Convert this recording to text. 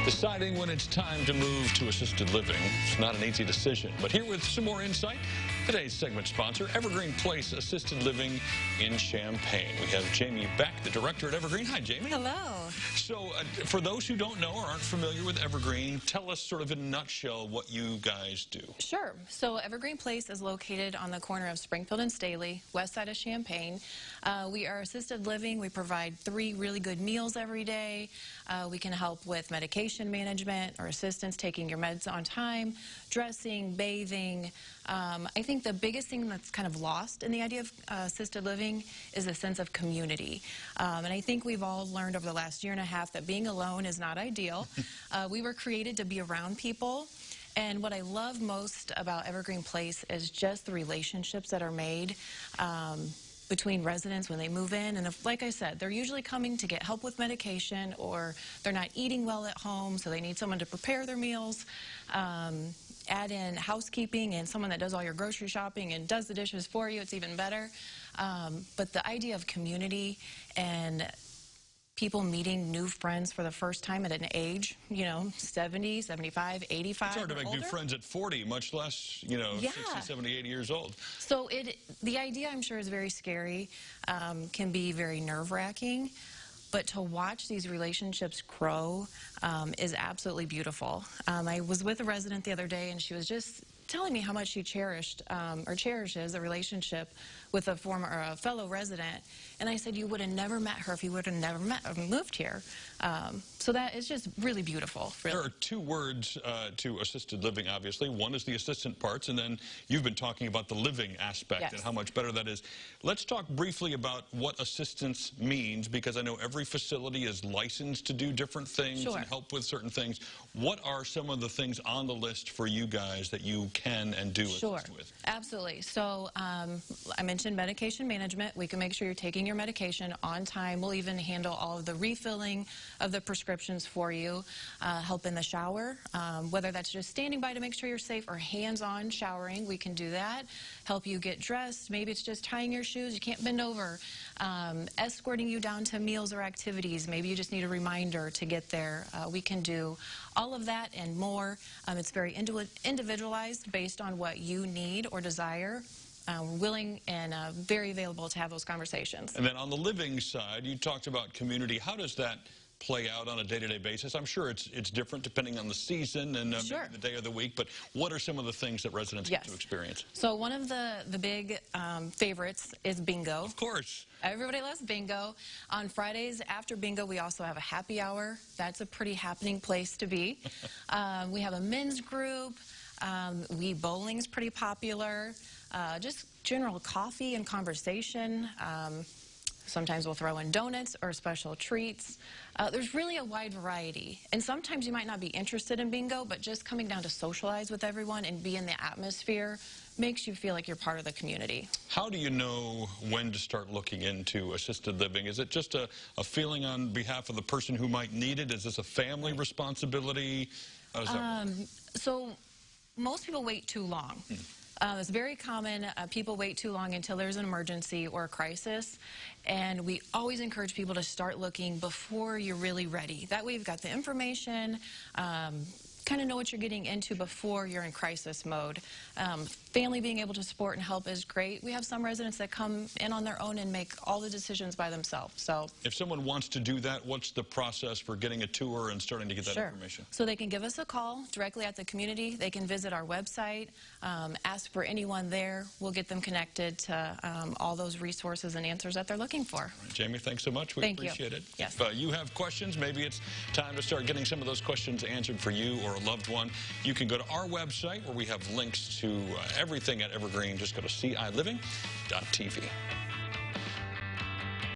Deciding when it's time to move to assisted living is not an easy decision. But here with some more insight, today's segment sponsor, Evergreen Place Assisted Living in Champaign. We have Jamie Beck, the director at Evergreen. Hi, Jamie. Hello. So for those who don't know or aren't familiar with Evergreen, tell us sort of in a nutshell what you guys do. Sure. So Evergreen Place is located on the corner of Springfield and Staley, west side of Champaign. We are assisted living. We provide 3 really good meals every day. We can help with medication management or assistance taking your meds on time, dressing, bathing. I think the biggest thing that's kind of lost in the idea of assisted living is a sense of community. And I think we've all learned over the last year and a half that being alone is not ideal. We were created to be around people. And what I love most about Evergreen Place is just the relationships that are made between residents when they move in. And if, like I said, they're usually coming to get help with medication, or they're not eating well at home, so they need someone to prepare their meals. Add in housekeeping and someone that does all your grocery shopping and does the dishes for you, it's even better. But the idea of community and people meeting new friends for the first time at an age, 70, 75, 85. It's hard to make older. new friends at 40, much less, 60, 70, 80 years old. So the idea, I'm sure, is very scary, can be very nerve-wracking. But to watch these relationships grow is absolutely beautiful. I was with a resident the other day, and she was just telling me how much she cherished or cherishes a relationship with a fellow resident. And I said, you would have never met her if you would have never moved here. So that is just really beautiful. Really. There are 2 words to assisted living, obviously. One is the assistant parts, and then you've been talking about the living aspect and how much better that is. Let's talk briefly about what assistance means, because I know every facility is licensed to do different things and help with certain things. What are some of the things on the list for you guys that you can and do assist with? Absolutely. So I mentioned medication management. We can make sure you're taking your medication on time. We'll even handle all of the refilling of the prescriptions for you. Help in the shower, whether that's just standing by to make sure you're safe or hands-on showering, we can do that. Help you get dressed. Maybe it's just tying your shoes. You can't bend over. Escorting you down to meals or activities. Maybe you just need a reminder to get there. We can do all of that and more. It's very individualized based on what you need or desire. We're willing and very available to have those conversations. And then on the living side, you talked about community. How does that play out on a day-to-day basis? I'm sure it's different depending on the season and maybe the day of the week, but what are some of the things that residents get to experience? So one of the big favorites is bingo. Of course. Everybody loves bingo. On Fridays after bingo, we also have a happy hour. That's a pretty happening place to be. We have a men's group. Bowling's pretty popular. Just general coffee and conversation. Sometimes we'll throw in donuts or special treats. There's really a wide variety. And sometimes you might not be interested in bingo, but just coming down to socialize with everyone and be in the atmosphere makes you feel like you're part of the community. How do you know when to start looking into assisted living? Is it just a feeling on behalf of the person who might need it? Is this a family responsibility? How does that work? So most people wait too long. It's very common. People wait too long until there's an emergency or a crisis. And we always encourage people to start looking before you're really ready. That way you've got the information, kind of know what you're getting into before you're in crisis mode. Family being able to support and help is great. We have some residents that come in on their own and make all the decisions by themselves. So if someone wants to do that, what's the process for getting a tour and starting to get that information? So they can give us a call directly at the community. They can visit our website, ask for anyone there. We'll get them connected to all those resources and answers that they're looking for. Right, Jamie, thanks so much. We appreciate it. Yes. If you have questions, maybe it's time to start getting some of those questions answered for you or a loved one. You can go to our website where we have links to everything at Evergreen. Just go to CILiving.tv.